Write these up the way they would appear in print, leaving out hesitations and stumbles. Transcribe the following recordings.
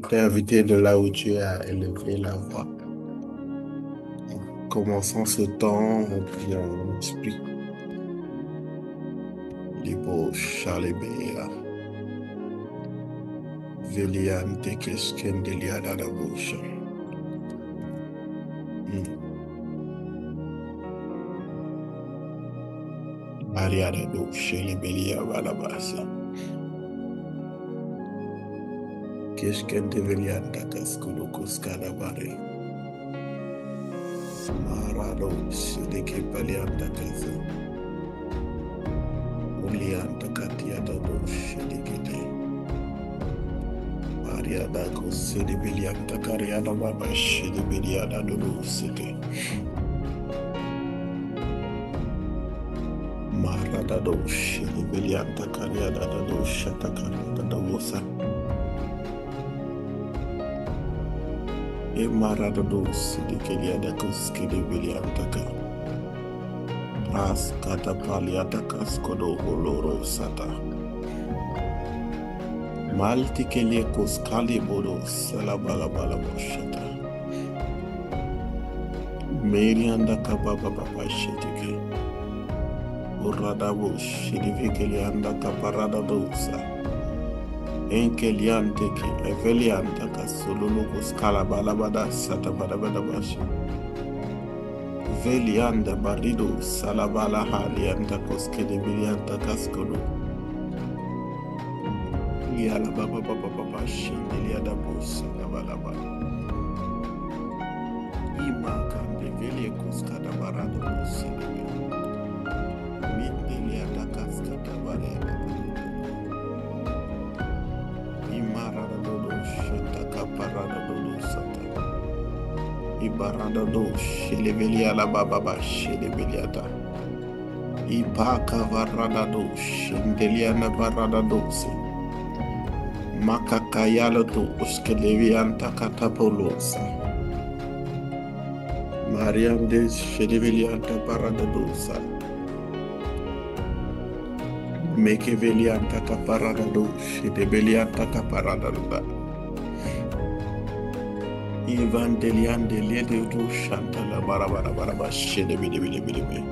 t'inviter de là où tu es à élever la voix. Commençons ce temps en priant en esprit. Libo Shalebea. Veliante Keskendelia Dadabusha. Ariada do Shelebelia Valabasa. Keskendevelianta Kaskulukos Kadabare. Marado Sideke Palianta Kaza. Ulianta Katiada do Shedekete. Ariada Kosedibilianta Kariada Baba Shedibiliada do City. Marada do Shedibilianta Kariada do Shatakara da Wosa. E Marada do Sidikeliada Koskedibilianta Kara. Ras Katapaliata Kaskodo Holoro Sata. Malti Keliekos Kalibodo Salabalabala Shata. Marianda Kababa Baba Shetike. Uradabo Shidivekelianda Kaparada Dosa. Enkeliante ki Evelianta Kasululukos Kalabalabada Satabadabadabashi. Velianda Barido Salabala Halianta Koskedibilianta Kaskolo. Yala Baba Baba Shindeliada Bosa Labalaba. Imakan de Veliekos Kadabarado Bosidebe. Mindeliada Kaskadabarada. Imarada Dodo Shataka Parada Dodo Sata. Ibarada do Shelevelia la Baba Sheleveliata. Ipaka Varada do Shindeliana Barada Dosi. Makakayala do Uskelevianta Catapolosa. Mariam de Shedevelianta Parada Dosa. Mekevelianta Caparada do Shedevelianta Caparada Luda. Evangelian de Lady do Shantala Barabara Shedebidibidibidibid.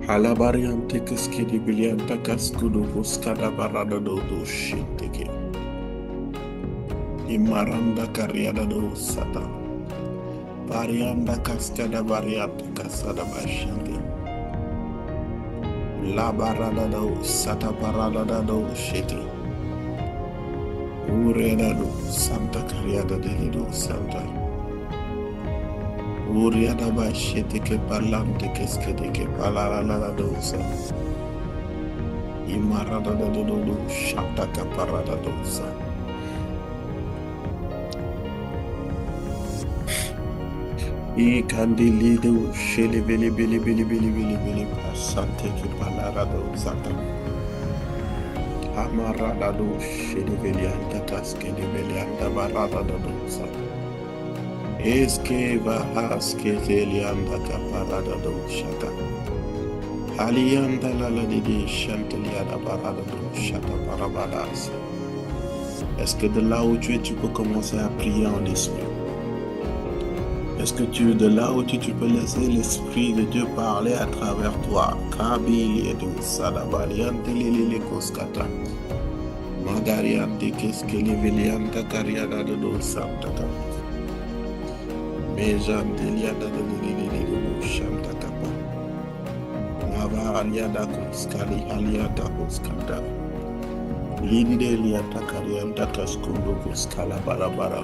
Halabariam Tekeskidi Bilianta Cascudo Buscada Barada do Shinteke. Imaranda Cariada do Sata. Varianda Cascada Variata Casada Bashindi. La Barada do Sata Barada do Shitty. Uriada do Santa Cariada de Lido Santa. Uriada Bashete que Parlante Keskede que Palarana dosa. Imarada do Shanta Caparada dosa. I Candilido Shele Bili Sante que Palara dosa. Amarada do Shedevelianta Casque de Velianta Barada dosa. Eske Vahaske Zelianda Caparada do Shata. Alianda Lala de Chanteliada Barada do Shata Parabadas. Est-ce que de là où tu es, tu peux commencer à prier en esprit? Est-ce que tu es de là où tu peux laisser l'Esprit de Dieu parler à travers toi? Kabili et de Sadabaliante Lili Koskata. Magariante Keskele Velianta Cariada de Santa. Mejan Deliada de Shanta Kapa. Nava Aliada Koskali Aliata Koskata. Linde Liata Karianta Kaskundo Koskala Barabara.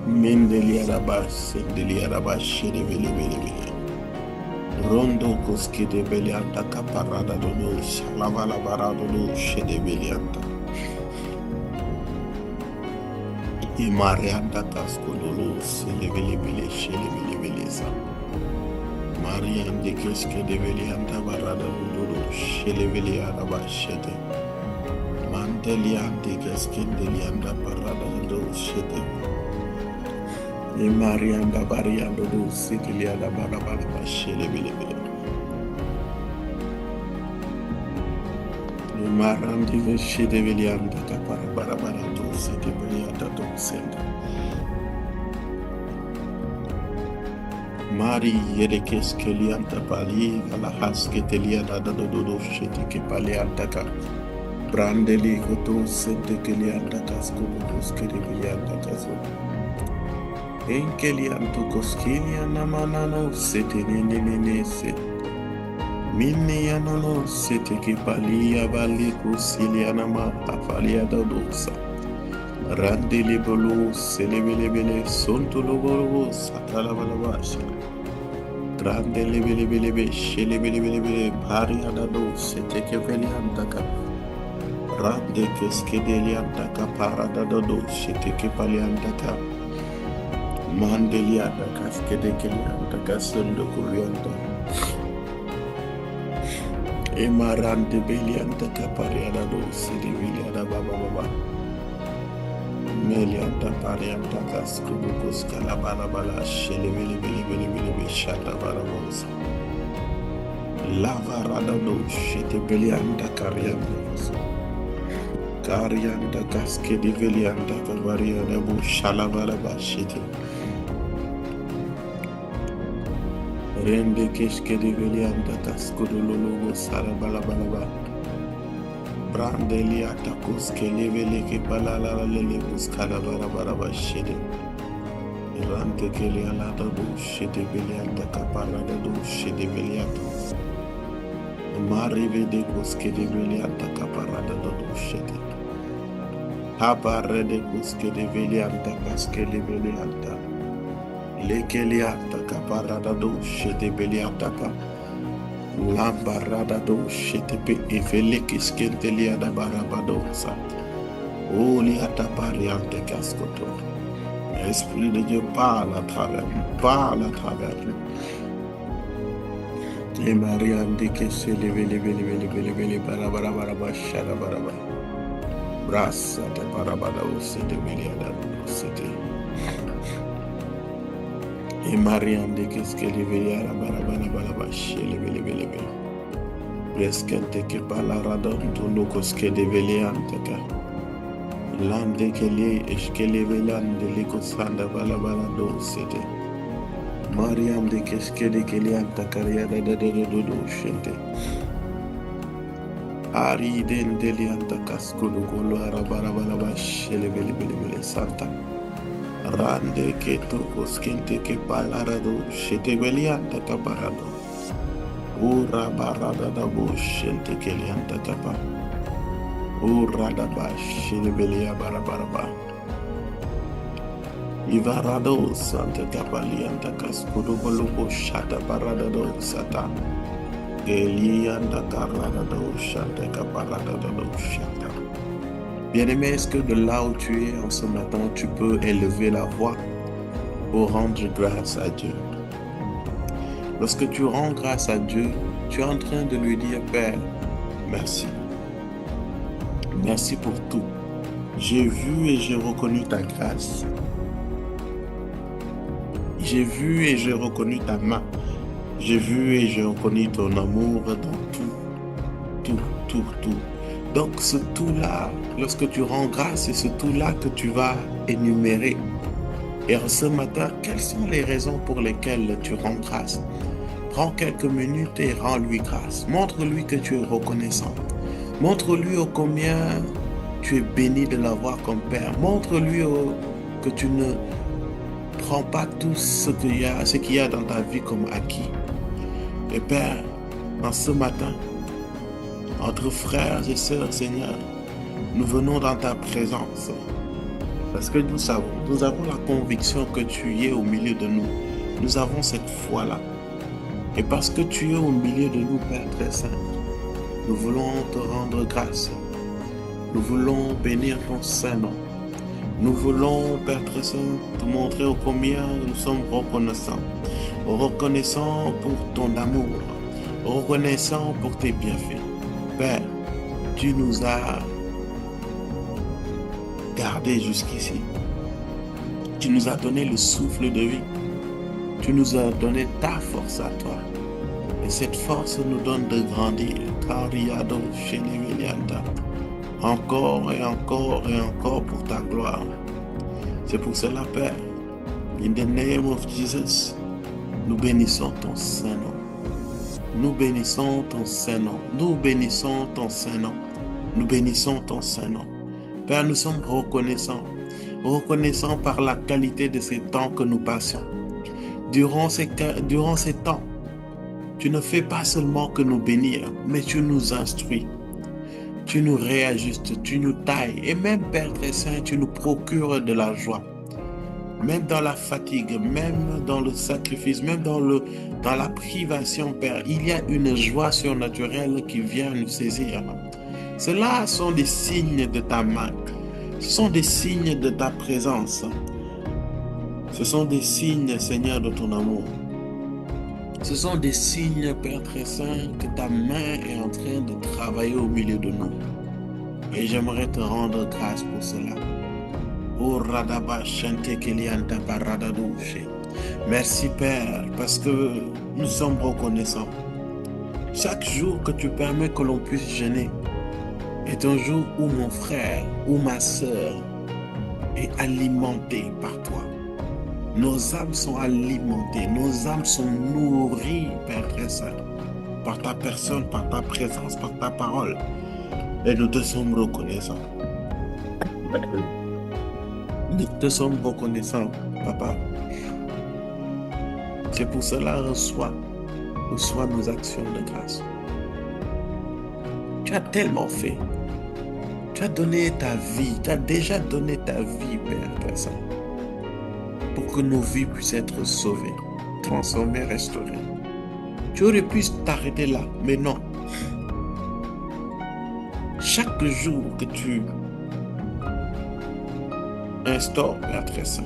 Mendeliada Bas, Deliada Bashede Vili. Rondo Koskede Belianta Caparada do Shalavala Barado do Shede Belianta. Imarianda Cascololo, Selevili, Shelevilisa. Marian de Keske de Velianta Barada do Sheleviliada Bashete. Manteliante Keske Delianda Barada do Shete. Imarianda Bariando do Siciliada Barabara Shelevili. Marandi veshe de velianda kapara barabara dose de velianda dosenda. Mari yedekes kelianda pali ala haske telianda da dodo shete ke palianda ka. Brandeli goto sente kelianda kasko doske de velianda kaso. Enkelianto koskinia namanano sete nene se. Minianono sete ke palia vali kusiliana ma afalia da dosa. Randeli bolo selebelebele sonto loboro satala balabasha. Randeli shelebelebele paria da dosa teke velianda ka. Rande keskedelianda ka parada da dosa teke palianda ka. Mandelianda kaskedelianda ka sondo kurianda. Emarante belianda ka pariada dosa de velianda baba. Melianta parianta cascudo coscala balabala shelebele shata balabosa. Lava rada do shete belianta carianta casque di velianta cavariana bu shalabalaba shete. Rende keske di velianta cascudo lolobo salabalabalaba. Brandelia tacos que levele que palala lele buscala barabara shede. Rante que le alata do shede belianta caparada do shede beliata. Marive de cosque de belianta caparada do shede. Habare de cosque de belianta casque de belianta. Lekelianta caparada do shede belianta ca. Lambarada do shetepe evele kiskentelia da barabadosa. Oliata pariante cascoto. Esprit de Dieu parle à travers nous. Et Marianne de Kesse levele barabara shada baraba. Brassa de barabada aussi de Meliada City. Et Marianne de Kesse levele barabara shele. Prescente que palarada tono cosque de velianteka. Lande que le esquele velande le cosanda balabala dosete. Mariam de Kesque de Kelianta cariada de dodo shente. Ari den delianta casco do colo arabarabala shele bele santa. Rande que tocos quente que palarado shete velianta caparado. Ura barada da bushente kelianta kapa. Ura da bash belia barabaraba. Ivarado santa kapalianta kaskudu bolubo shata barada do sata. Elianda karada do shata kaparada do shata. Bien-aimé, est-ce que de là où tu es en ce matin, tu peux élever la voix pour rendre grâce à Dieu? Lorsque tu rends grâce à Dieu, tu es en train de lui dire, Père, merci. Merci pour tout. J'ai vu et j'ai reconnu ta grâce. J'ai vu et j'ai reconnu ta main. J'ai vu et j'ai reconnu ton amour dans tout. Donc ce tout-là, lorsque tu rends grâce, c'est ce tout-là que tu vas énumérer. Et ce matin, quelles sont les raisons pour lesquelles tu rends grâce? Prends quelques minutes et rends-lui grâce. Montre-lui que tu es reconnaissant. Montre-lui au combien tu es béni de l'avoir comme Père. Montre-lui que tu ne prends pas tout ce qu'il y a dans ta vie comme acquis. Et Père, en ce matin, entre frères et sœurs, Seigneur, nous venons dans ta présence. Parce que nous avons la conviction que tu y es au milieu de nous. Nous avons cette foi-là. Et parce que tu es au milieu de nous, Père très saint, nous voulons te rendre grâce. Nous voulons bénir ton saint nom. Nous voulons, Père très saint, te montrer au combien nous sommes reconnaissants. Reconnaissants pour ton amour. Reconnaissants pour tes bienfaits. Père, tu nous as gardés jusqu'ici. Tu nous as donné le souffle de vie. Tu nous as donné ta force à toi. Et cette force nous donne de grandir. Kariado Shenevelianta. Encore et encore et encore pour ta gloire. C'est pour cela, Père. In the name of Jesus, nous bénissons ton Saint-Nom. Nous bénissons ton Saint-Nom. Nous bénissons ton Saint-Nom. Nous bénissons ton Saint-Nom. Père, nous sommes reconnaissants. Reconnaissants par la qualité de ces temps que nous passons. Durant ces temps, tu ne fais pas seulement que nous bénir, mais tu nous instruis. Tu nous réajustes, tu nous tailles. Et même, Père très saint, tu nous procures de la joie. Même dans la fatigue, même dans le sacrifice, même dans la privation, Père, il y a une joie surnaturelle qui vient nous saisir. Cela sont des signes de ta main. Ce sont des signes de ta présence. Ce sont des signes, Seigneur, de ton amour. Ce sont des signes, Père très saint, que ta main est en train de travailler au milieu de nous. Et j'aimerais te rendre grâce pour cela. Oh Radaba Shante Kelianta Paradadouche. Merci Père, parce que nous sommes reconnaissants. Chaque jour que tu permets que l'on puisse jeûner est un jour où mon frère ou ma sœur est alimenté par toi. Nos âmes sont alimentées, nos âmes sont nourries, Père très saint, par ta personne, par ta présence, par ta parole. Et nous te sommes reconnaissants. Nous te sommes reconnaissants, Papa. C'est pour cela, reçois nos actions de grâce. Tu as tellement fait. Tu as donné ta vie, tu as déjà donné ta vie, Père très saint, pour que nos vies puissent être sauvées, transformées, restaurées. Tu aurais pu t'arrêter là, mais non. Chaque jour que tu instaures, Père très saint,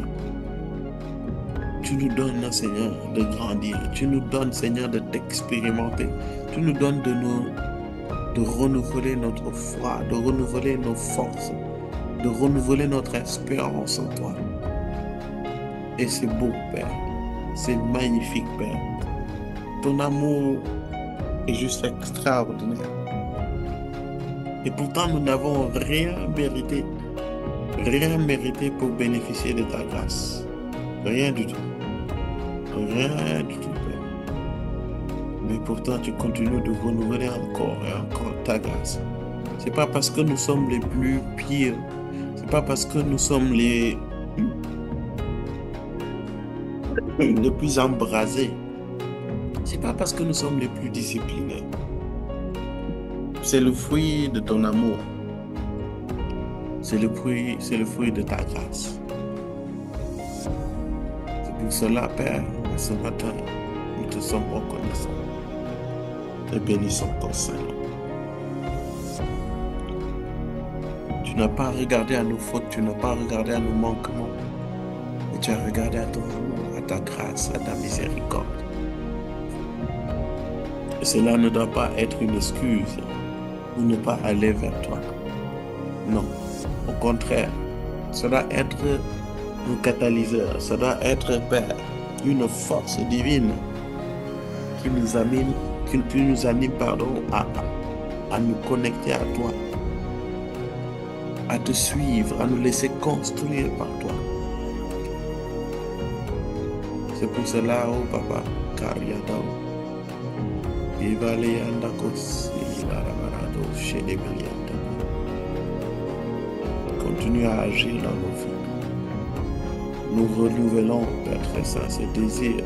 tu nous donnes, Seigneur, de grandir. Tu nous donnes, Seigneur, de t'expérimenter. Tu nous donnes de renouveler notre foi, de renouveler nos forces, de renouveler notre espérance en toi. Et c'est beau, Père. C'est magnifique, Père. Ton amour est juste extraordinaire. Et pourtant, nous n'avons rien mérité pour bénéficier de ta grâce. Rien du tout. Rien du tout, Père. Mais pourtant, tu continues de renouveler encore et encore ta grâce. C'est pas parce que nous sommes les plus pires. C'est pas parce que nous sommes les plus embrasés. C'est pas parce que nous sommes les plus disciplinés. C'est le fruit de ton amour. C'est le fruit de ta grâce. C'est pour cela, Père, ce matin, nous te sommes reconnaissants. Et bénissons ton Seigneur. Tu n'as pas regardé à nos fautes, tu n'as pas regardé à nos manquements, mais tu as regardé à ton amour, à ta grâce, à ta miséricorde. Et cela ne doit pas être une excuse pour ne pas aller vers toi. Non, au contraire, ça doit être un catalyseur, ça doit être, Père, une force divine qui nous anime, à nous connecter à toi, à te suivre, à nous laisser construire par toi. C'est pour cela, oh Papa, Kariadao, continue à agir dans nos vies. Nous renouvelons, Père très saint, ce désir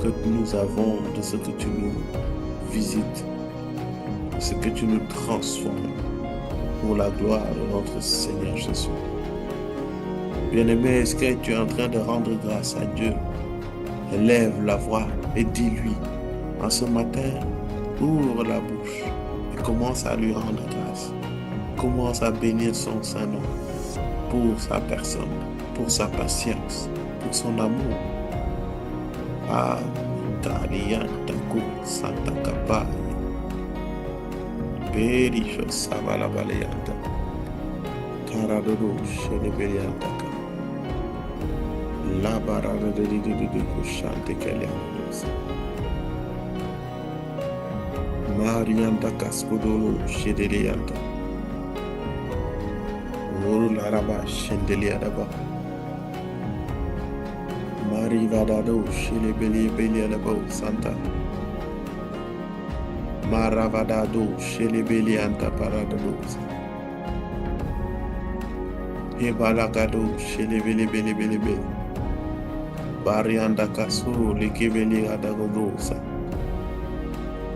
que nous avons de ce que tu nous visites, ce que tu nous transformes pour la gloire de notre Seigneur Jésus. Bien-aimé, est-ce que tu es en train de rendre grâce à Dieu? Élève la voix et dis-lui, en ce matin, ouvre la bouche et commence à lui rendre grâce. Commence à bénir son Saint-Nom pour sa personne, pour sa patience, pour son amour. Ah, Tariantaku Santa Kappa, Berisho Savala Baleanta, Karadodo Sheneberiantaka, La Barada de Kushante Kalianos. Marianta Cascodolo, Shedelianta. Uru Laraba, Shendeliadaba. Mari Vadado, Shelebeli Beliadabo, Santa. Maravadado, Shelebelianta Paradados. Ebalagado, Shelebeli. Barianda Casu, Likibeli Adagosa.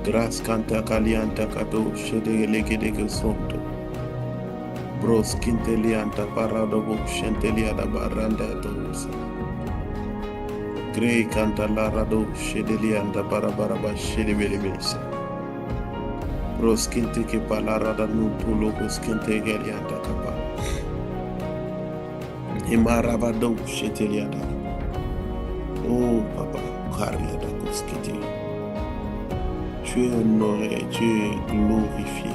Gras Canta Calianta Cato, Shedegede Sonto. Bros Quintelianta Parado, Shenteliada Baranda Dosa. Grey Canta Larado, Shedelianta Barabaraba, Shedebelibelisa. Bros Quinte que Palarada Nutulocos Quinte Gelianta Capa. Imaravado, Sheteliada. Oh papa, Kariada Koskiti. Tu es honoré, tu es glorifié.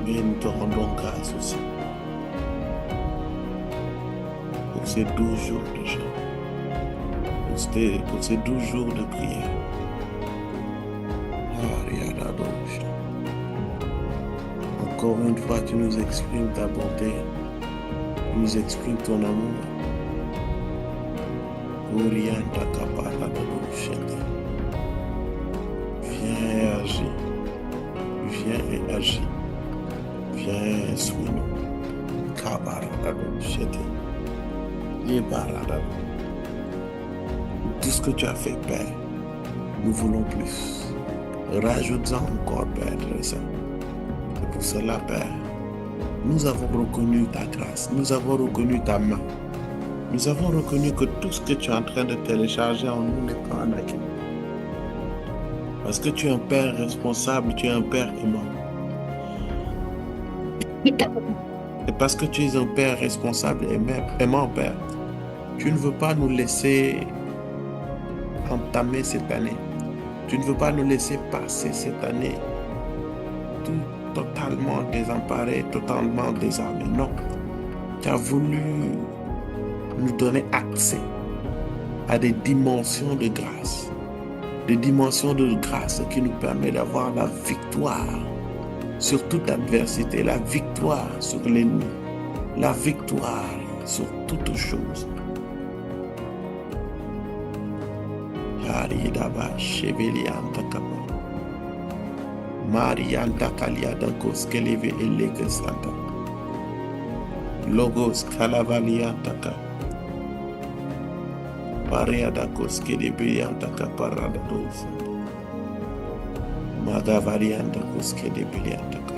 Mais nous te rendons grâce aussi pour ces 12 jours de jeûne, pour ces 12 jours de prière. Encore une fois, tu nous exprimes ta bonté, tu nous exprimes ton amour. Viens et agis. Viens et agis. Viens et suis-nous. Tout ce que tu as fait, Père, nous voulons plus. Rajoute-en encore, Père, ça. Et pour cela, Père, nous avons reconnu ta grâce, nous avons reconnu ta main. Nous avons reconnu que tout ce que tu es en train de télécharger en nous n'est pas en acquis. Parce que tu es un Père responsable, tu es un Père aimant. Et parce que tu es un Père responsable et aimant, Père, tu ne veux pas nous laisser entamer cette année. Tu ne veux pas nous laisser passer cette année totalement désemparés, totalement désarmés. Non. Tu as voulu nous donner accès à des dimensions de grâce. Des dimensions de grâce qui nous permettent d'avoir la victoire sur toute adversité, la victoire sur l'ennemi, la victoire sur toutes choses. Marianta Kaliada Koskeleve Eleke Santa Logos Kalavaliantaka Pariada Koskeleve Antaka Parada Dosa Magavarianta Koskeleve Antaka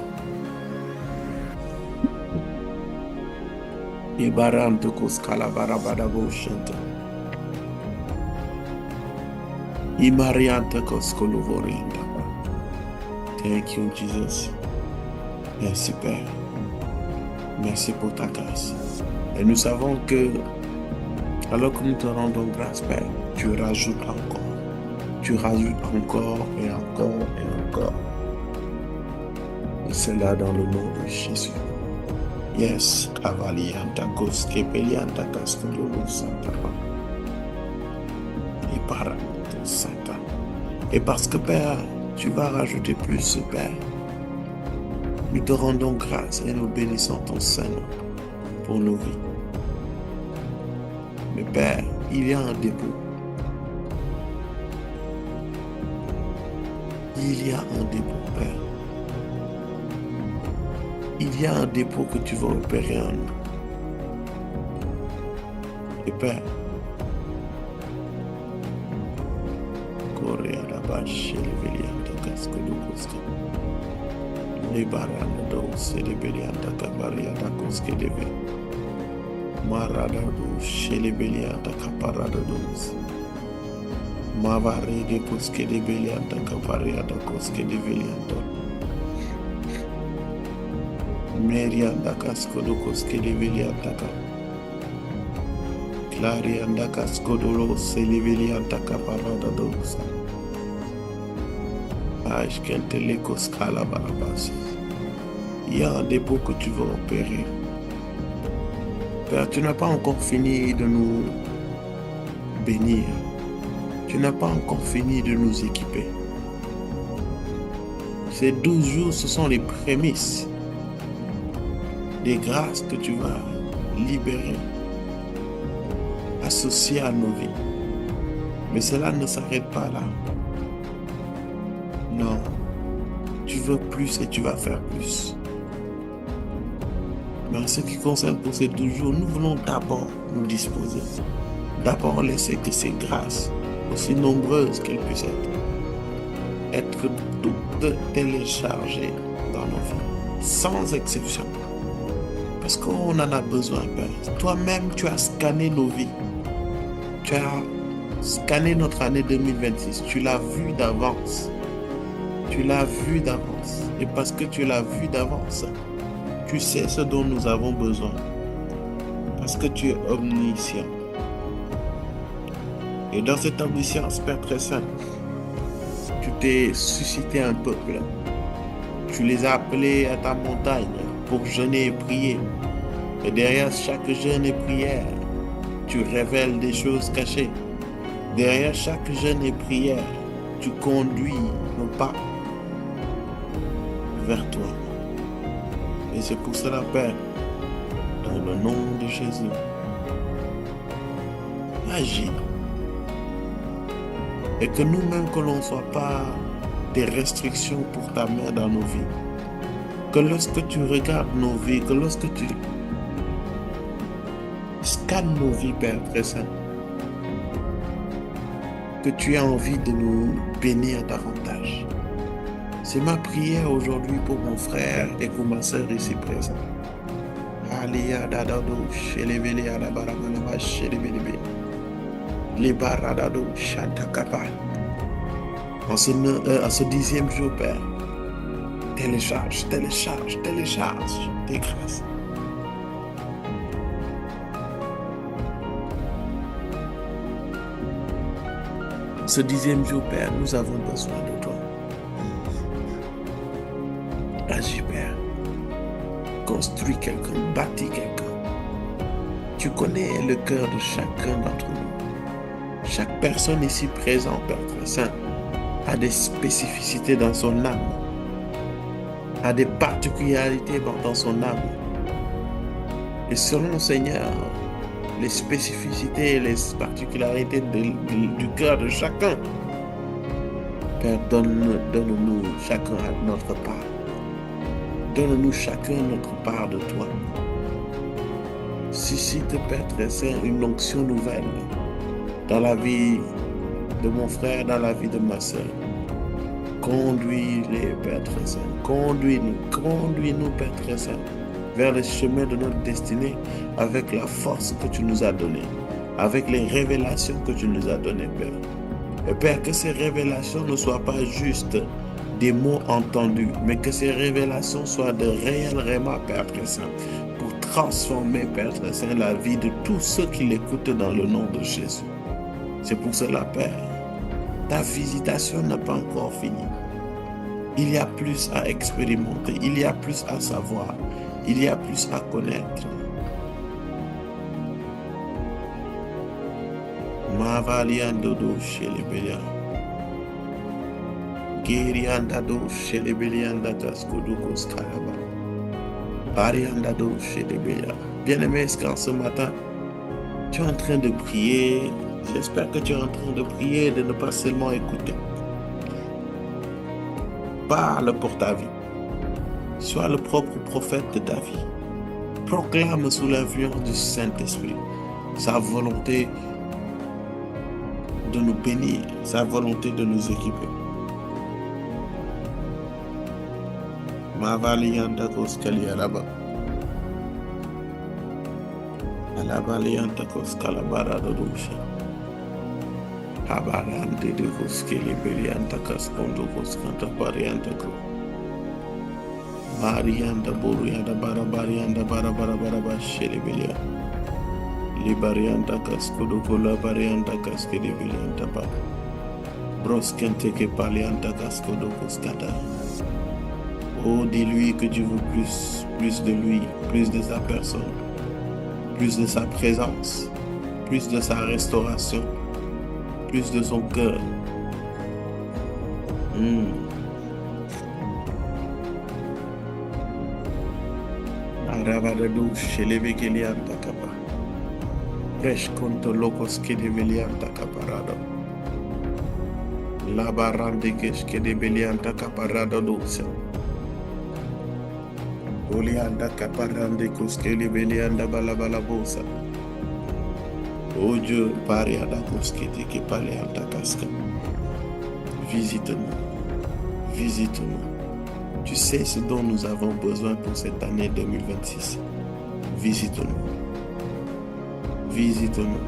Ibaranta Koskalavarabada Boshanta Imarianta Koskolovorianta. Thank you, Jesus. Merci, Père. Merci pour ta grâce. Et nous savons que, alors que nous te rendons grâce, Père, tu rajoutes encore. Tu rajoutes encore et encore et encore. Et cela dans le nom de Jésus. Yes, Cavalianta Koskepelianta Castolo Santa. Et par Santa. Et parce que, Père, tu vas rajouter plus, Père. Nous te rendons grâce et nous bénissons ton Saint-Nom pour nos vies. Mais Père, il y a un dépôt. Il y a un dépôt, Père. Il y a un dépôt que tu vas opérer en nous. Et Père, Corée à la bâche chez les Véliens. Les baranda dos et les bélianta cabariata cosque de ve. Marada dos chez les bélianta caparada dos. Mavari de cosque de bélianta capariata cosque de vélianta. Merianda casco do cosque de vélianta cap. Clarianda casco do los et les bélianta caparada dos. Il y a un dépôt que tu vas opérer. Père, tu n'as pas encore fini de nous bénir. Tu n'as pas encore fini de nous équiper. Ces 12 jours, ce sont les prémices des grâces que tu vas libérer, associées à nos vies. Mais cela ne s'arrête pas là. Non, tu veux plus et tu vas faire plus. Mais en ce qui concerne pour ces 12 jours, nous voulons d'abord nous disposer. D'abord laisser que ces grâces, aussi nombreuses qu'elles puissent être toutes téléchargées dans nos vies, sans exception. Parce qu'on en a besoin, Père. Toi-même, tu as scanné nos vies. Tu as scanné notre année 2026. Tu l'as vu d'avance. Tu l'as vu d'avance. Et parce que tu l'as vu d'avance, tu sais ce dont nous avons besoin. Parce que tu es omniscient. Et dans cette omniscience, Père très saint, tu t'es suscité un peuple. Tu les as appelés à ta montagne pour jeûner et prier. Et derrière chaque jeûne et prière, tu révèles des choses cachées. Derrière chaque jeûne et prière, tu conduis nos pas vers toi. Et c'est pour cela, Père, dans le nom de Jésus, agis. Et que nous-mêmes, que l'on ne soit pas des restrictions pour ta main dans nos vies. Que lorsque tu regardes nos vies, que lorsque tu scannes nos vies, Père très saint, que tu as envie de nous bénir davantage. C'est ma prière aujourd'hui pour mon frère et pour ma sœur ici présente. Alia dadado shelebele adabarabalaba shelebelebe. Libaradado chantakapa. En ce 10e jour, Père, télécharge tes grâces. Ce 10e jour, Père, nous avons besoin de toi. Agis, Père. Construis quelqu'un, bâtis quelqu'un. Tu connais le cœur de chacun d'entre nous. Chaque personne ici présente, Père très saint, a des spécificités dans son âme, a des particularités dans son âme. Et selon, Seigneur, les spécificités et les particularités du cœur de chacun, Père, donne-nous chacun notre part. Donne-nous chacun notre part de toi. Suscite, Père très saint, une onction nouvelle dans la vie de mon frère, dans la vie de ma sœur. Conduis-les, Père très saint. Conduis-nous, Père très saint, vers le chemin de notre destinée avec la force que tu nous as donnée, avec les révélations que tu nous as données, Père. Et Père, que ces révélations ne soient pas juste des mots entendus, mais que ces révélations soient de réels rémas, Père très saint, pour transformer, Père très saint, la vie de tous ceux qui l'écoutent dans le nom de Jésus. C'est pour cela, Père, ta visitation n'a pas encore fini. Il y a plus à expérimenter, il y a plus à savoir, il y a plus à connaître. Mavaliandodo shelebelia. Geriandado shelebelianda kaskodo skaraba. Bariandado shelebelia. Bien-aimé, est-ce qu'en ce matin, tu es en train de prier? J'espère que tu es en train de prier et de ne pas seulement écouter. Parle pour ta vie. Sois le propre prophète de ta vie. Proclame sous l'influence du Saint-Esprit sa volonté de nous bénir, sa volonté de nous équiper. Mavalianda koskali alaba. Alabalianda koskalabara dodusha. Habarante de koskeli belianta kaskondo koskanta parianta ko. Marianda borianda barabarianda barabara sheli belia. Libarianda kaskodo kola barianda kaskeli belianta ba. Broskente ke palianta kaskodo koskata. Oh, dis-lui que tu veux plus de lui, plus de sa personne, plus de sa présence, plus de sa restauration, plus de son cœur. Ravadado Shelevekelianta Kapa. Fresh conto locos que de Velianta Caparado. Labarandiques que de Velianta Caparado Dulce. Olianda Caparandicus que de Velianda Balabalabosa. Oh Dieu, Pariada Cosquete qui Paleanta Casca. Visite-nous. Visite-nous. Tu sais ce dont nous avons besoin pour cette année 2026. Visite-nous. Visite-nous.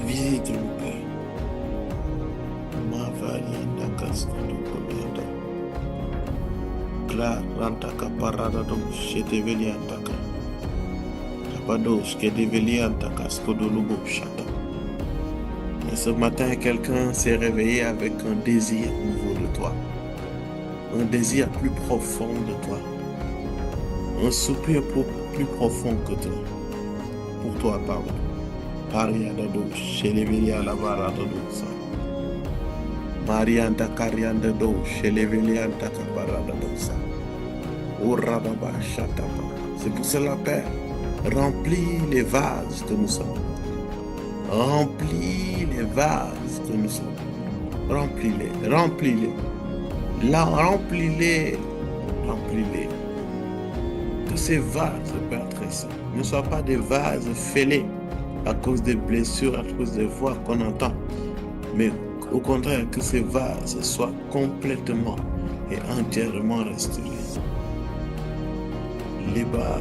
Visite-nous, Père. Ma varianda casco do comianda. Cla ranta caparada do chete velianta. Capados que develianta casco do lubo chata. Et ce matin, quelqu'un s'est réveillé avec un désir nouveau de toi. Un désir plus profond de toi. Un soupir plus profond que toi. Pour toi, pardon. Parianda do, chez les Vélia la varada do. Marianda Carianda do, chez les Vélianta caparada do. Uradaba chataba. C'est pour cela, Père, remplis les vases que nous sommes. Remplis les vases que nous sommes. Remplis-les, remplis-les. Là, remplis-les, remplis-les. Que ces vases, Père très saint, ne soient pas des vases fêlés à cause des blessures, à cause des voix qu'on entend, mais au contraire, que ces vases soient complètement et entièrement restaurés. Les bas,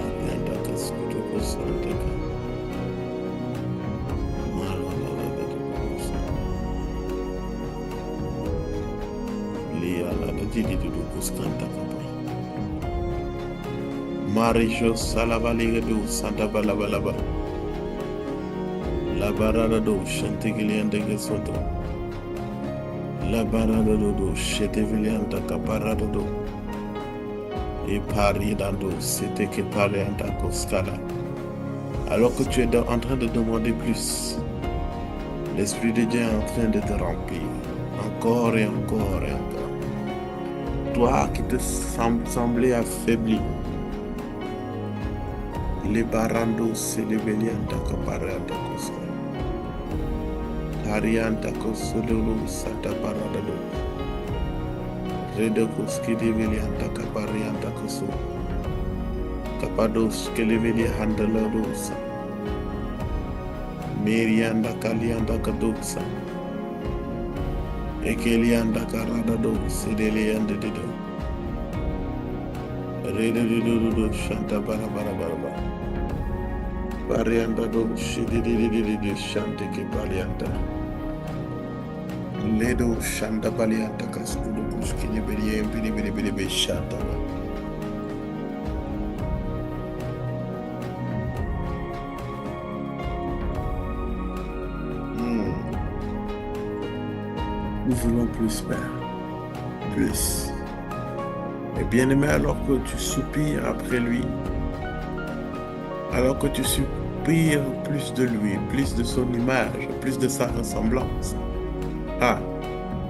Marijo Salavali do Santa Balabalaba. La barada do Chantigilian de Gesonto. La barada do Chetevilian da Caparada do. Et Paridando, c'était que Parianda Coscala. Alors que tu es en train de demander plus, l'Esprit de Dieu est en train de te remplir. Encore et encore et encore. Toi qui te semblais affaibli, les barandos se levelianta caparanda costa. Arianta cosolo santa parada do. Redocos que develianta caparianta coso. Capados que leveli handaladosa. Merianda calianda cadoxa. Ekelianda carada do sedeleanda de do. Redo chanta barabara. Parianda do shidididididi shante ke palianta. Ledo shanda palianta kaskudu kuskini beri shanta. Nous voulons plus, Père. Plus. Et bien-aimé, alors que tu soupires après lui, alors que tu soupires plus de lui, plus de son image, plus de sa ressemblance. Ah,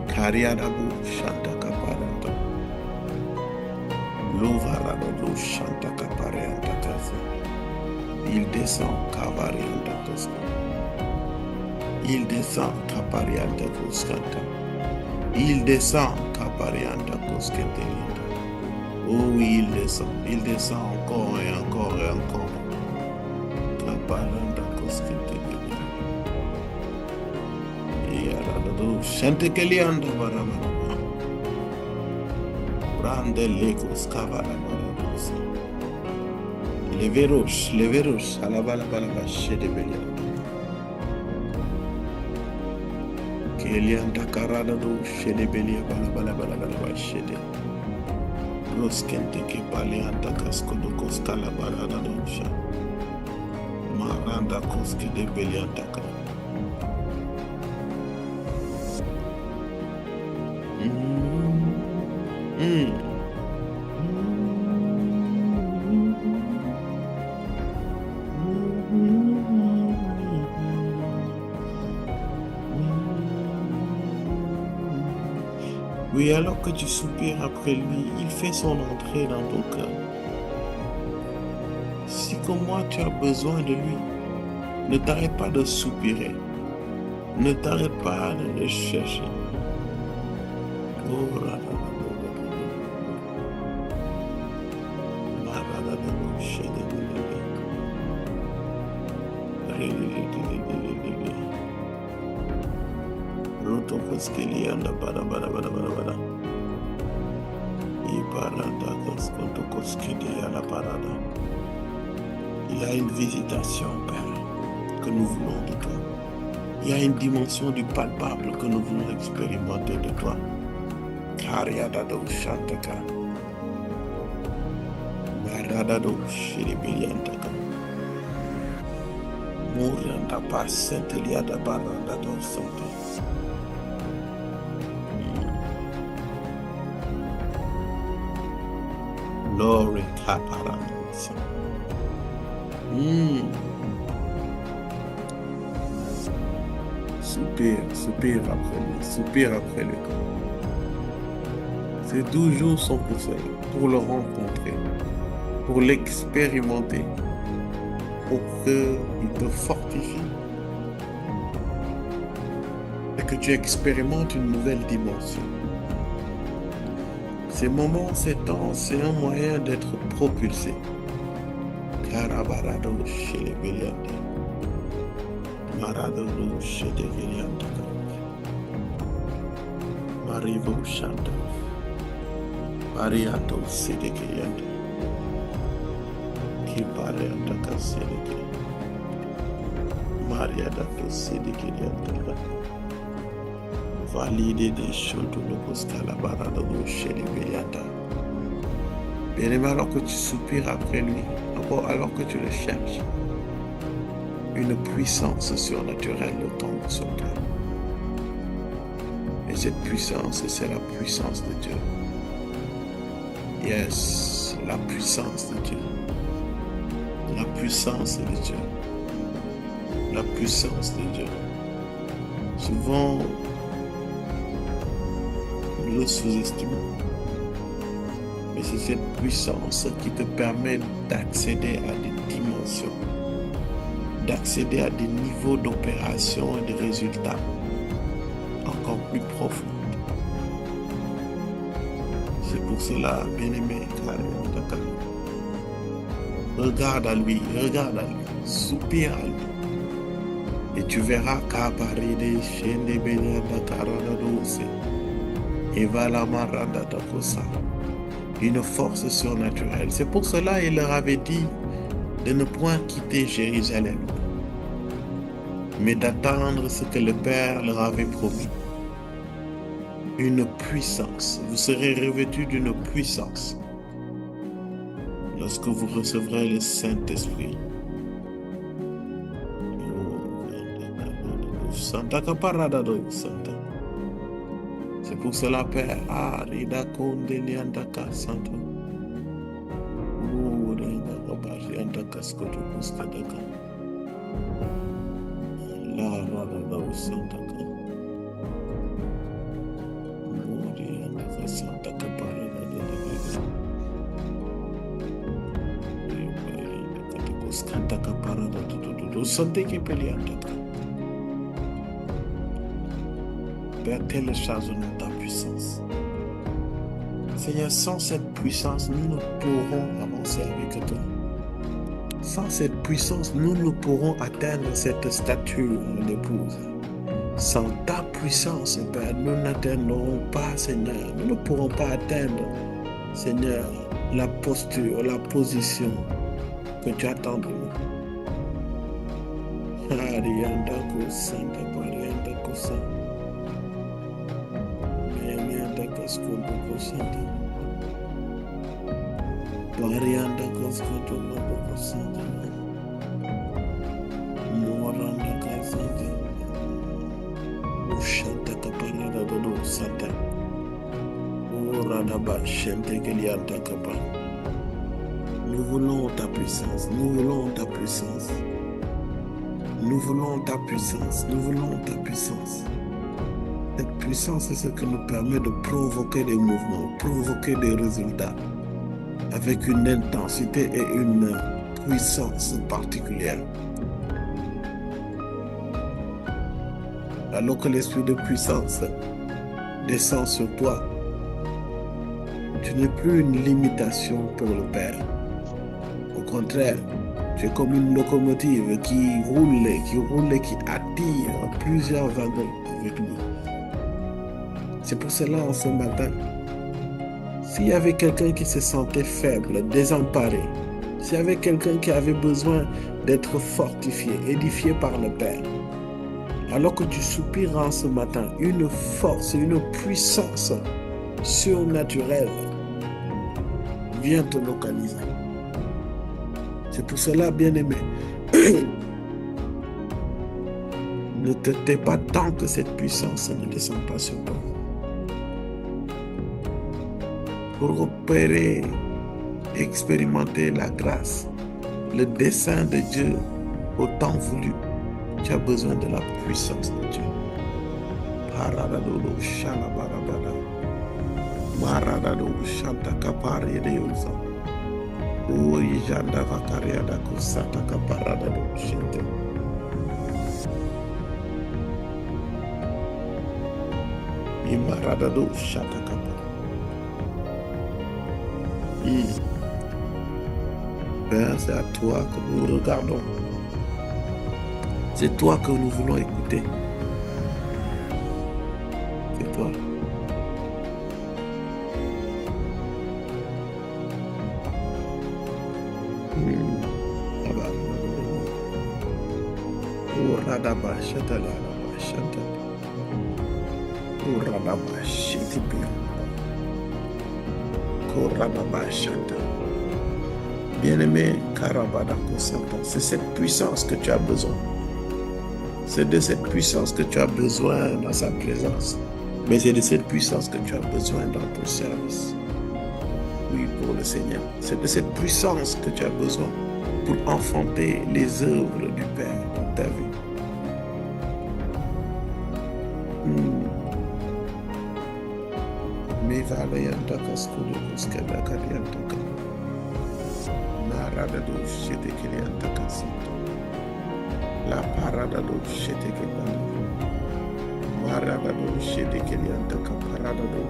Kariadabu Shanta Kaparanta. Louvarado Shanta Kaparianta Kasa. Il descend Kavarianta Koska. Il descend Kaparianta Koskanta. Il descend Kaparianta Koskentelianta. Oh oui, il descend encore et encore et encore. Kaparianta Koskentelianta. Et alors, Chantekelianta Baramana. Brande Lekos Kavaramadosa. Les verros, à la balabala chez des béliers. Elianda carada do shede belia bala shede. Roskente ke palianta casco do costa la barada do sha. Maranda koske de belianta ka. Oui, alors que tu soupires après lui, il fait son entrée dans ton cœur. que moi, tu as besoin de lui. Ne t'arrête pas de soupirer. Ne t'arrête pas de le chercher. Oh, là, là, là, là, là, là, là, là, là, là, il y a une visitation, Père, que nous voulons de toi. Il y a une dimension du palpable que nous voulons expérimenter de toi. Kariadado Shantaka. Maradado Shiribiliantaka. Murianda Pasenteliada Baradado Santa. Glory Kapara. Soupir après lui. Ces 12 jours sont pour cela, pour le rencontrer, pour l'expérimenter, pour qu'il te fortifie et que tu expérimentes une nouvelle dimension. Ces moments, ces temps, c'est un moyen d'être propulsé. Karabarado chez les Béliandés. Maradou chez les Béliandés. Marivo Chanta. Mariato Sédékéliandé. Kipariandaka Sédéké. Mariadato Sédékéliandé. Valider des choses de l'Oposcalabarado chez les Béliandés. Bien aimé, alors que tu soupires après lui, alors que tu le cherches, une puissance surnaturelle tombe sur toi. Et cette puissance, c'est la puissance de Dieu. Yes, la puissance de Dieu. La puissance de Dieu. La puissance de Dieu. Souvent, nous le sous-estimons. Mais c'est cette puissance qui te permet d'accéder à des dimensions, d'accéder à des niveaux d'opération et de résultats encore plus profonds. C'est pour cela, bien-aimé, regarde à lui, soupire à lui. Et tu verras qu'apparaît chez les bénis et va la maranda d'Akosa. Une force surnaturelle. C'est pour cela qu'il leur avait dit de ne point quitter Jérusalem, mais d'attendre ce que le Père leur avait promis. Une puissance. Vous serez revêtus d'une puissance lorsque vous recevrez le Saint-Esprit. Santa Caparada do Santa. C'est pour cela, Père, Rida Kondeliandaka Santo. Rida Bariandaka Skoto Kuskadaka. La Rada Santaka. Muriandaka Santa Caparada de Kuskanta Caparada do Sante Kipeliandaka. Père, télécharge-nous ta puissance. Seigneur, sans cette puissance, nous ne pourrons avancer avec toi. Sans cette puissance, nous ne pourrons atteindre cette stature d'épouse. Sans ta puissance, Père, nous n'atteindrons pas, Seigneur. Nous ne pourrons pas atteindre, Seigneur, la posture, la position que tu attends de nous. Ariandako Santa Pariandako Santa. Skoto Santa. Varianda Skoto Santa. Moranda Santa. Ushanta Caparada do Santa. Uradaba Shente Kelianta Kapa. Nous voulons ta puissance. Nous voulons ta puissance. Nous voulons ta puissance. Nous voulons ta puissance. Cette puissance, c'est ce qui nous permet de provoquer des mouvements, provoquer des résultats avec une intensité et une puissance particulière. Alors que l'esprit de puissance descend sur toi, tu n'es plus une limitation pour le Père. Au contraire, tu es comme une locomotive qui roule et qui attire plusieurs wagons avec lui. C'est pour cela, en ce matin, s'il y avait quelqu'un qui se sentait faible, désemparé, s'il y avait quelqu'un qui avait besoin d'être fortifié, édifié par le Père, alors que tu soupires en ce matin, une force, une puissance surnaturelle vient te localiser. C'est pour cela, bien-aimé, ne te tais pas tant que cette puissance ne descend pas sur toi. Pour opérer, expérimenter la grâce, le dessein de Dieu au temps voulu, tu as besoin de la puissance de Dieu. Paradadolo shalabarabada. Maradado shantakapariadeusa. Uyijanda vakariada kusata kaparadado shinte. Imaradado shatakapa. Père, c'est à toi que nous regardons. C'est toi que nous voulons écouter. C'est toi. Bien-aimé, c'est cette puissance que tu as besoin. C'est de cette puissance que tu as besoin dans sa présence. Mais c'est de cette puissance que tu as besoin dans ton service. Oui, pour le Seigneur. C'est de cette puissance que tu as besoin pour enfanter les œuvres du Père dans ta vie. La parada do shete ke bana. Marada do shete ke lianta ka parada do.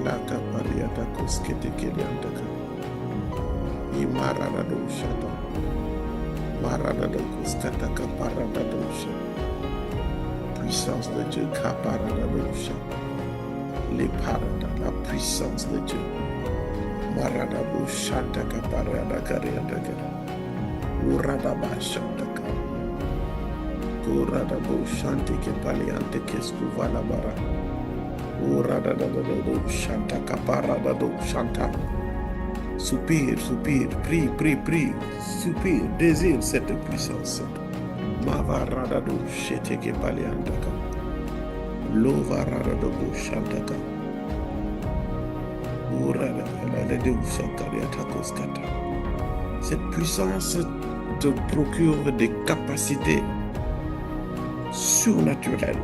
La kaparia da koskete ke lianta ka. I marada do shata. Marada do koskata ka parada do shata. Puissance de Dieu ka parada do shata. Les parada, la puissance de Dieu. Marada do shata ka parada ka lianta ka. Uradaba shantaka. Uradabo shanti ke paliante ke skuva la bara. Uradadado shantaka paradado shanta. Soupire, soupire, prie. Soupire, désire cette puissance. Mavaradado shete ke paliantaka. Lovaradado shantaka. Uradadado shantaka koskata. Cette puissance te procure des capacités surnaturelles,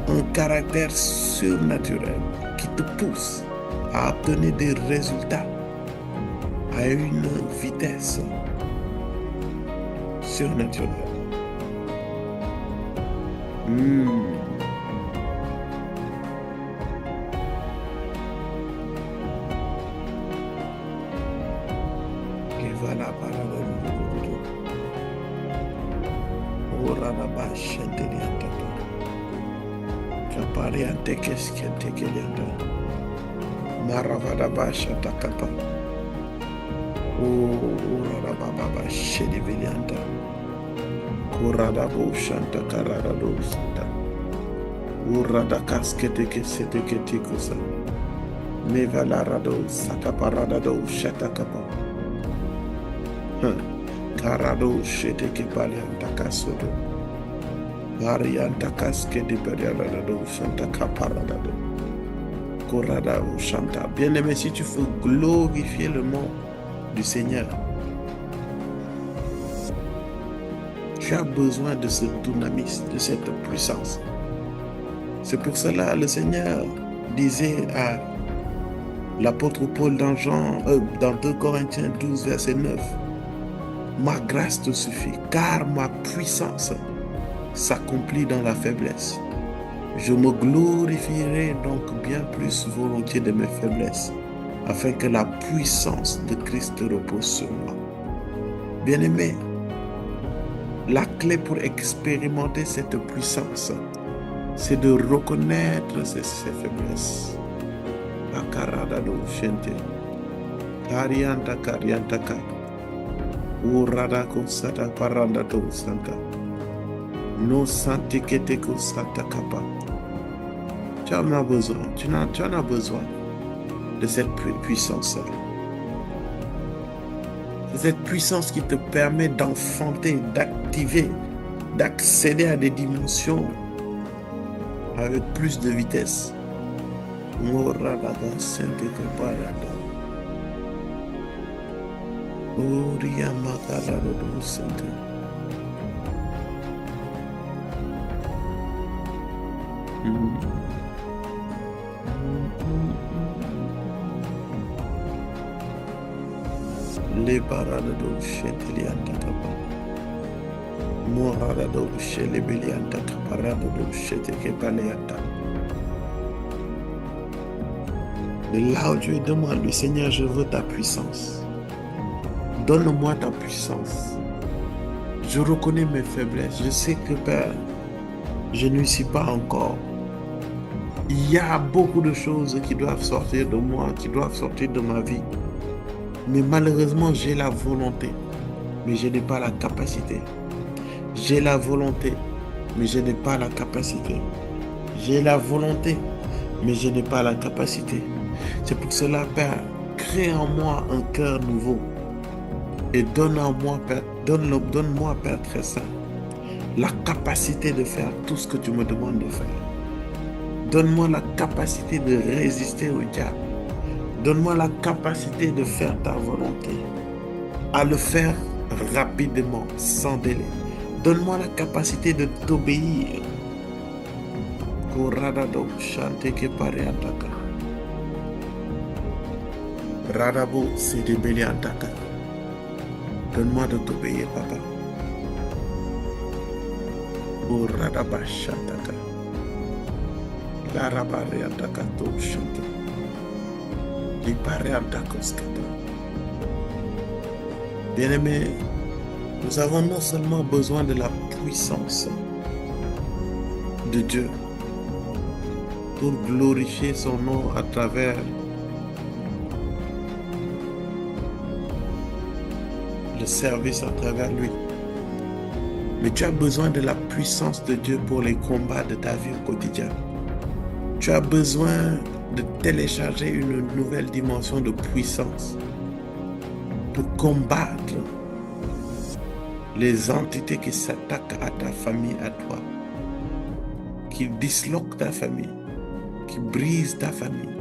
un caractère surnaturel qui te pousse à obtenir des résultats à une vitesse surnaturelle. Maravada basha takapa. Urababa shedi vilianta. Kurada bo shanta karada do santa. Urada kaskete ke sete ke tikusa. Nevalarado sakaparada do shatakapa. Karado shete ke palianta kasodo. Varianta kaskete palianta do shanta kaparada do. Bien-aimé, si tu veux glorifier le nom du Seigneur, tu as besoin de ce dynamisme, de cette puissance. C'est pour cela que le Seigneur disait à L'apôtre Paul dans 2 Corinthiens 12, verset 9. Ma grâce te suffit, car ma puissance s'accomplit dans la faiblesse. Je me glorifierai donc bien plus volontiers de mes faiblesses, afin que la puissance de Christ repose sur moi. Bien-aimé, la clé pour expérimenter cette puissance, c'est de reconnaître ses faiblesses. Akaradado shente, karianta kariantaka, uradako sata parandato sanka, no santiketeko santakapa. Tu en as besoin, tu en as besoin de cette puissance. Cette puissance qui te permet d'enfanter, d'activer, d'accéder à des dimensions avec plus de vitesse. Les parades de Cheteliantaka, Morada de Chelebeliantaka, Parade de Chetekepaleata. De là où tu demandes, le Seigneur, je veux ta puissance. Donne-moi ta puissance. Je reconnais mes faiblesses. Je sais que, Père, je ne suis pas encore. Il y a beaucoup de choses qui doivent sortir de moi, qui doivent sortir de ma vie. Mais malheureusement, j'ai la volonté, mais je n'ai pas la capacité. J'ai la volonté, mais je n'ai pas la capacité. J'ai la volonté, mais je n'ai pas la capacité. C'est pour cela, Père, crée en moi un cœur nouveau. Et donne-moi, Père très saint, la capacité de faire tout ce que tu me demandes de faire. Donne-moi la capacité de résister au diable. Donne-moi la capacité de faire ta volonté, à le faire rapidement, sans délai. Donne-moi la capacité de t'obéir. Radabo Sedebeliantaka. Donne-moi de t'obéir, Papa. Radabashataka. Larabariantaka Toshanta. Bien-aimés, nous avons non seulement besoin de la puissance de Dieu pour glorifier son nom à travers le service à travers lui, mais tu as besoin de la puissance de Dieu pour les combats de ta vie au quotidien. Tu as besoin de télécharger une nouvelle dimension de puissance pour combattre les entités qui s'attaquent à ta famille, à toi, qui disloquent ta famille, qui brisent ta famille,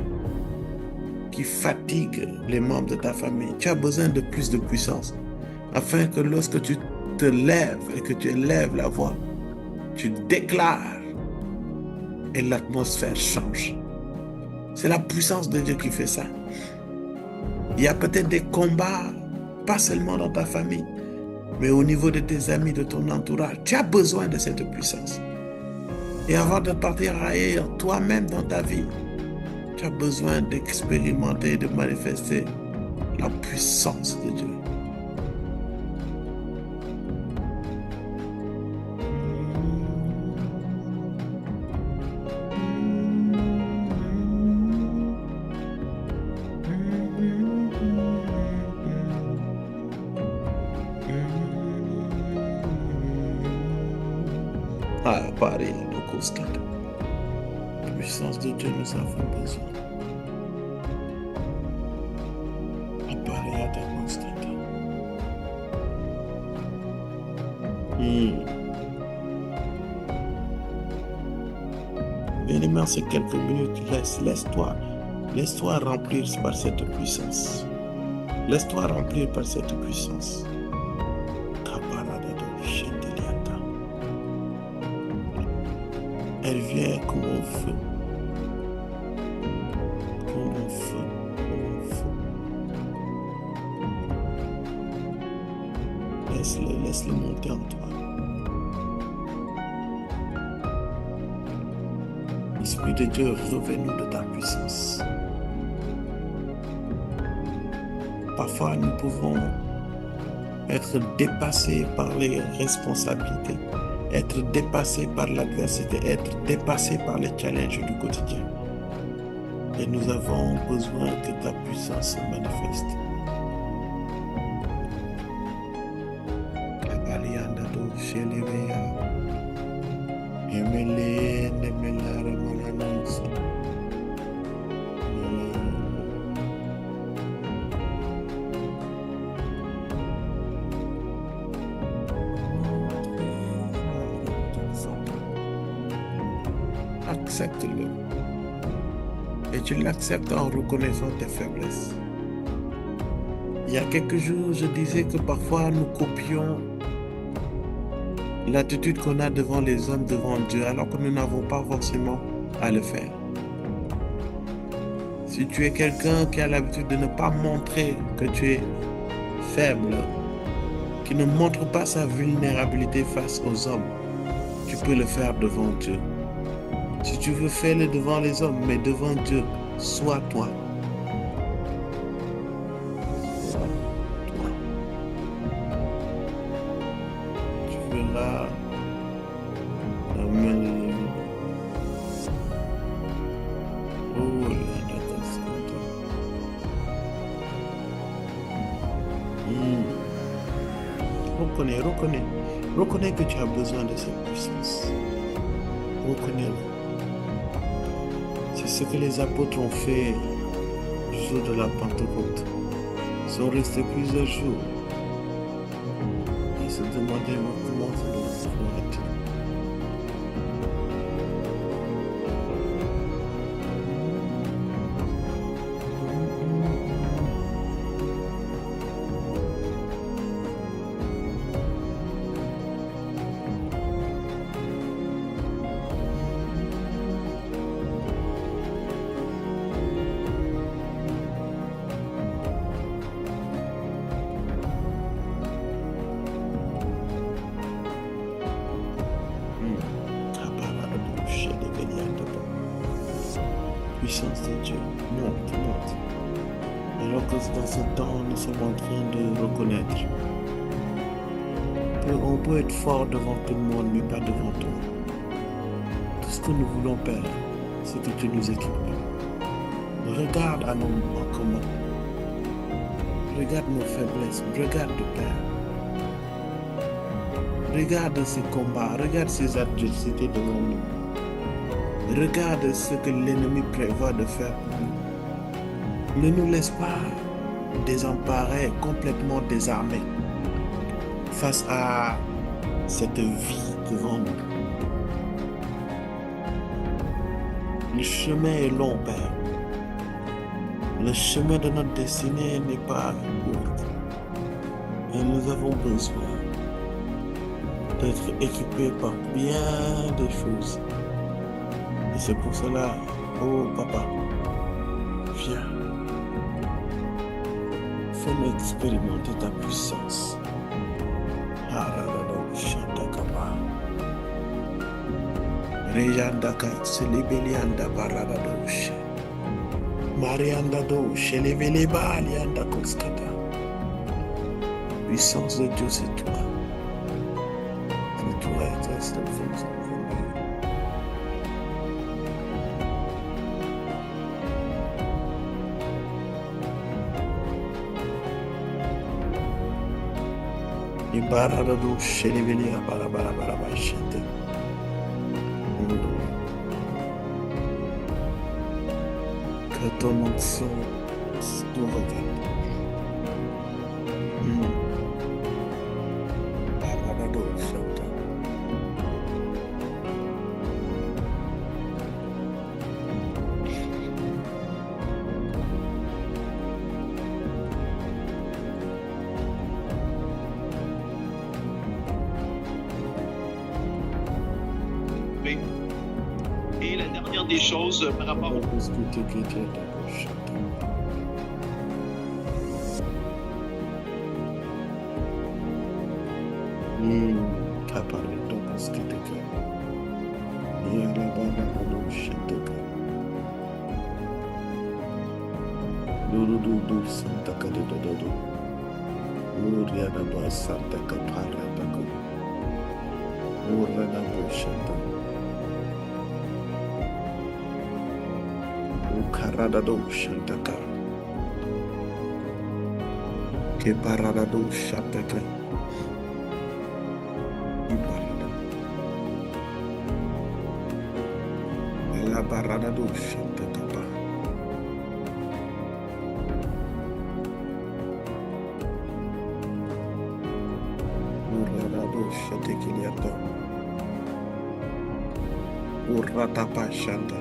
qui fatiguent les membres de ta famille. Tu as besoin de plus de puissance afin que lorsque tu te lèves et que tu élèves la voix, tu déclares et l'atmosphère change. C'est la puissance de Dieu qui fait ça. Il y a peut-être des combats, pas seulement dans ta famille, mais au niveau de tes amis, de ton entourage. Tu as besoin de cette puissance. Et avant de partir ailleurs, toi-même dans ta vie, tu as besoin d'expérimenter, de manifester la puissance de Dieu. Ah, Paris, le constat. La puissance de Dieu, nous avons besoin. Ah, Paris, à ta constat. Bien-aimé, ces quelques minutes, laisse-toi remplir par cette puissance. Laisse-toi remplir par cette puissance. Elle vient comme un feu. Comme un feu. laisse-le monter en toi. Esprit de Dieu, revêt-nous de ta puissance. Parfois, nous pouvons être dépassés par les responsabilités, être dépassés par l'adversité, être dépassés par les challenges du quotidien. Et nous avons besoin que ta puissance se manifeste. Accepte-le. Et tu l'acceptes en reconnaissant tes faiblesses. Il y a quelques jours, je disais que parfois nous copions l'attitude qu'on a devant les hommes, devant Dieu, alors que nous n'avons pas forcément à le faire. Si tu es quelqu'un qui a l'habitude de ne pas montrer que tu es faible, qui ne montre pas sa vulnérabilité face aux hommes, tu peux le faire devant Dieu. Si tu veux faire-le devant les hommes, mais devant Dieu, sois toi. Sois toi. Tu verras la main. Oh là là, Reconnais que tu as besoin de cette puissance. Reconnais-le. C'est ce que les apôtres ont fait le jour de la Pentecôte. Ils sont restés plusieurs jours. Ils se demandaient comment ça doit se faire. Puissance de Dieu, monte. Alors que dans ce temps, nous sommes en train de reconnaître qu'on peut être fort devant tout le monde, mais pas devant toi. Tout ce que nous voulons, Père, c'est que tu nous équipes. Regarde à nous en commun. Regarde nos faiblesses, regarde le Père. Regarde ces combats, regarde ces adversités devant nous. Regarde ce que l'ennemi prévoit de faire pour nous. Ne nous laisse pas désemparés, complètement désarmés face à cette vie devant nous. Le chemin est long, Père. Le chemin de notre destinée n'est pas court. Et nous avons besoin d'être équipés par bien de choses. Et c'est pour cela, oh Papa, viens, fais-nous expérimenter ta puissance. Rejandaka, Selebelianda Baradadosh, Marianda Dosh, Eleveleba, Lianda Koskata. Puissance de Dieu, c'est toi. C'est toi, et toi, c'est le que ton onction nous regarde. Et la dernière des choses par rapport au... Yalabarado Shataka. Dudu Santaka Dodo. Uriadaba Santaka Paradako. Uradabo Shata. Ukaradado Shataka. Keparadado Shataka. Iparada. Elabaradado Shataka. Uradabo Shatakiliata. Uratapa Shanta.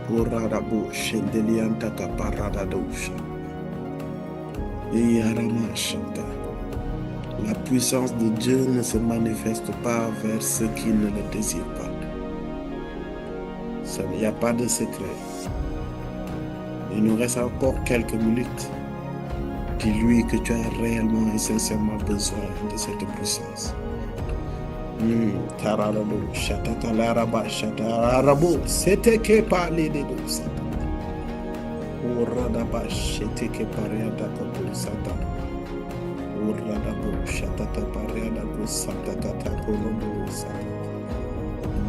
Uradabo Shendelianta Caparadadosha. Yarama Shanta. La puissance de Dieu ne se manifeste pas vers ceux qui ne le désirent pas. Il n'y a pas de secret. Il nous reste encore quelques minutes. Dis-lui que tu as réellement et sincèrement besoin de cette puissance. Tararabo, Shatatalaraba, Shatarabo, c'était que parler de nous. Uradaba, c'était que parler de Satan. Uradabo, Shatata parler de Santa Catacolomo Satan.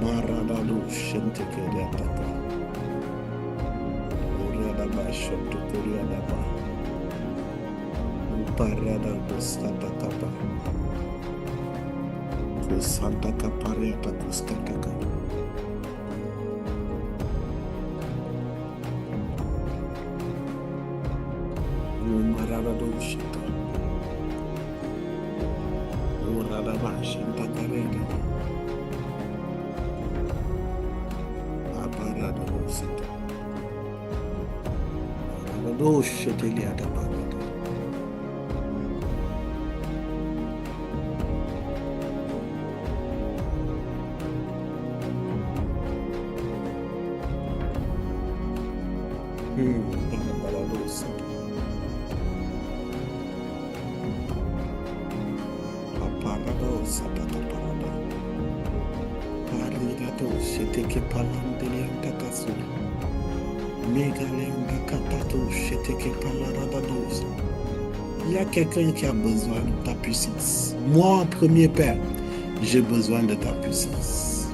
Maradado, Shente que l'ataka. Uradaba, Shatokoriadaba. Parada Santa Capa. Santa Capariata Costacaka. Marada Shita. Urada Santa Carena. Aparada Sita. Marada Shiteliata Parada. Il y a quelqu'un qui a besoin de ta puissance. Moi, en premier, Père, j'ai besoin de ta puissance.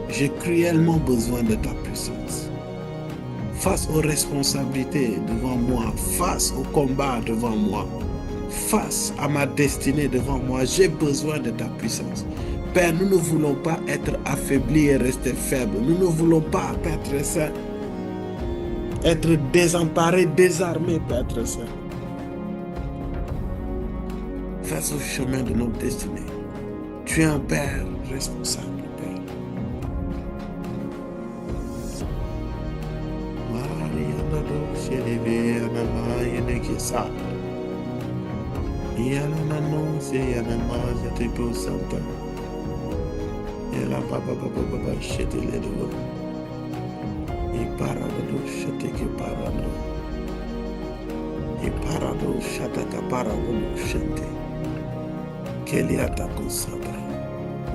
J'ai cruellement besoin de ta puissance. Face aux responsabilités devant moi, face au combat devant moi, face à ma destinée devant moi, j'ai besoin de ta puissance. Père, nous ne voulons pas être affaiblis et rester faibles. Nous ne voulons pas, Père très saint, être désemparés, désarmés, Père très saint. Face au chemin de notre destinée, tu es un Père responsable, Père.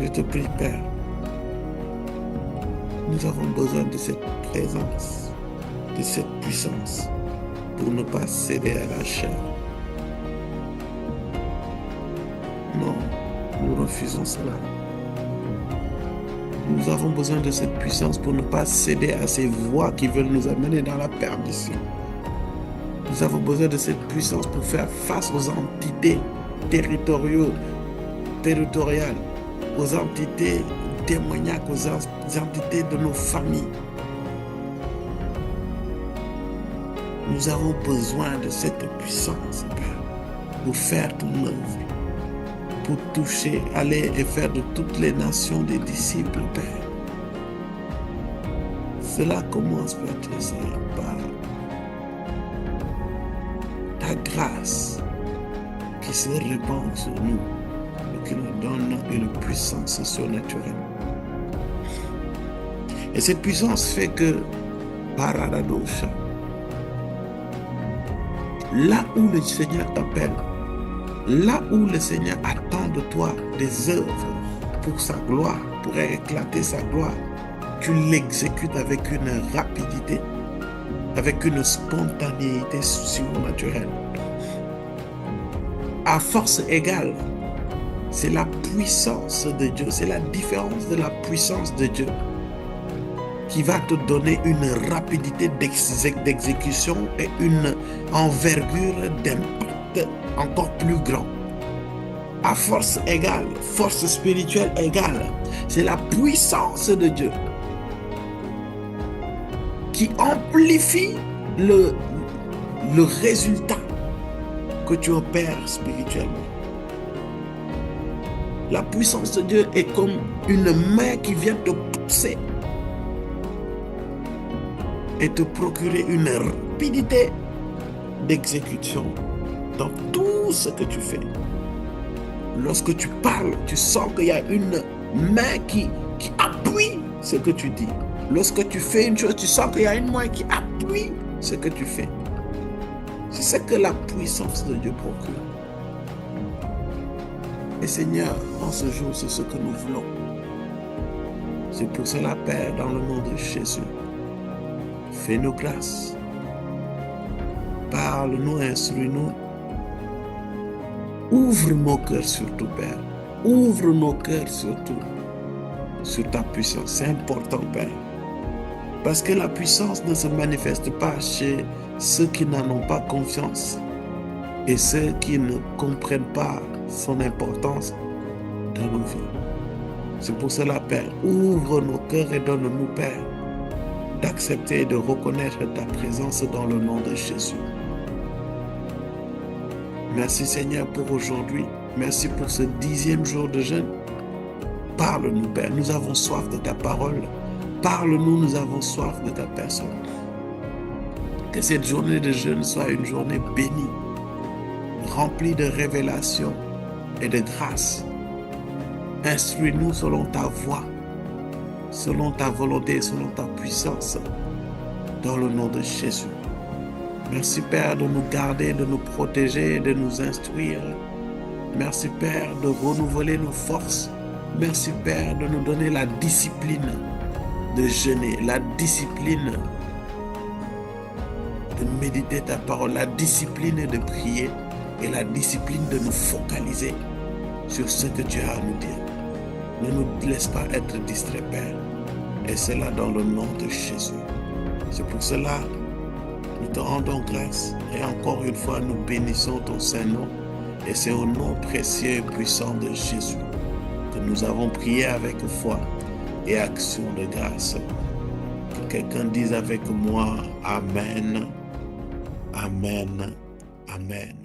Je te prie, Père, nous avons besoin de cette présence, de cette puissance, pour ne pas céder à la chair. Non, nous refusons cela. Nous avons besoin de cette puissance pour ne pas céder à ces voies qui veulent nous amener dans la perdition. Nous avons besoin de cette puissance pour faire face aux entités territoriales, aux entités démoniaques, aux entités de nos familles. Nous avons besoin de cette puissance, Père, pour faire ton œuvre, pour toucher, aller et faire de toutes les nations des disciples, Père. Cela commence, Père très saint, par ta grâce qui se répand sur nous et qui nous donne une puissance surnaturelle. Et cette puissance fait que, Paradadosha, là où le Seigneur t'appelle, là où le Seigneur attend de toi des œuvres pour sa gloire, pour éclater sa gloire, tu l'exécutes avec une rapidité, avec une spontanéité surnaturelle. À force égale, c'est la puissance de Dieu, c'est la différence de la puissance de Dieu qui va te donner une rapidité d'exécution et une envergure d'impact encore plus grand. À force égale, force spirituelle égale, c'est la puissance de Dieu qui amplifie le résultat que tu opères spirituellement. La puissance de Dieu est comme une main qui vient te pousser et te procurer une rapidité d'exécution dans tout ce que tu fais. Lorsque tu parles, tu sens qu'il y a une main qui appuie ce que tu dis. Lorsque tu fais une chose, tu sens qu'il y a une main qui appuie ce que tu fais. C'est ce que la puissance de Dieu procure. Et Seigneur, en ce jour, c'est ce que nous voulons. C'est pour cela, Père, dans le nom de Jésus, fais-nous grâce. Parle-nous, instruis-nous. Ouvre nos cœurs surtout, Père. Ouvre nos cœurs surtout sur ta puissance. C'est important, Père. Parce que la puissance ne se manifeste pas chez ceux qui n'en ont pas confiance et ceux qui ne comprennent pas son importance dans nos vies. C'est pour cela, Père, ouvre nos cœurs et donne-nous, Père, d'accepter et de reconnaître ta présence dans le nom de Jésus. Merci, Seigneur, pour aujourd'hui. Merci pour ce 10e jour de jeûne. Parle-nous, Père. Nous avons soif de ta parole. Parle-nous, nous avons soif de ta personne. Que cette journée de jeûne soit une journée bénie, remplie de révélations et de grâce. Instruis-nous selon ta voix, selon ta volonté, selon ta puissance, dans le nom de Jésus. Merci, Père, de nous garder, de nous protéger, de nous instruire. Merci, Père, de renouveler nos forces. Merci, Père, de nous donner la discipline de jeûner, la discipline de méditer ta parole, la discipline de prier et la discipline de nous focaliser sur ce que tu as à nous dire. Ne nous laisse pas être distraits, Père. Et cela dans le nom de Jésus. C'est pour cela nous te rendons grâce et encore une fois nous bénissons ton Saint-Nom. Et c'est au nom précieux et puissant de Jésus que nous avons prié avec foi et action de grâce. Que quelqu'un dise avec moi, Amen, Amen, Amen.